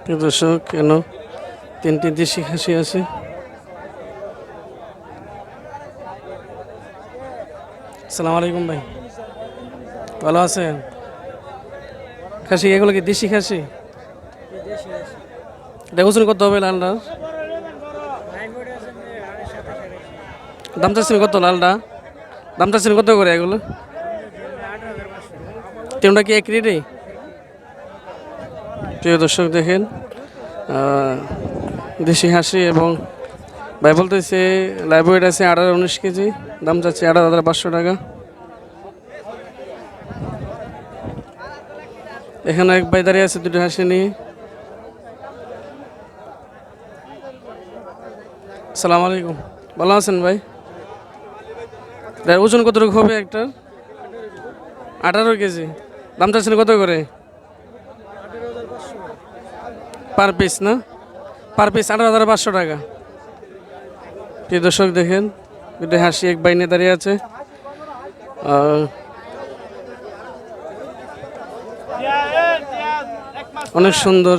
প্রিয় দর্শক, কেন 3টি দেশি খাসি আছে। আসসালামু আলাইকুম ভাই, ভালো আছেন? খাসি এগুলো কি দেশি খাসি? এটা ওজন কত হবে লালটার? দাম চাচ্ছেন কত লালটা? দাম চাচ্ছেন কত করে এগুলো? তিনটা কি এক রেটে? প্রিয় দর্শক দেখেন, দেশি হাসি এবং ভাই বলতেছে লাইভ ওয়েট আছে 18-19 কেজি, দাম যাচ্ছে 18,500 টাকা। এখানে এক ভাই দাঁড়িয়ে আছে দুটো হাসি নিয়ে। আসসালামু আলাইকুম, ভালো আছেন ভাই? ওজন কতটুকু হবে একটার? 18 কেজি, দাম চাচ্ছেন কত করে পার পিস? না, পার পিস 18,500 টাকা। প্রিয় দর্শক দেখেন, দুটো হাসি এক বাইনে দাঁড়িয়ে আছে। অনেক সুন্দর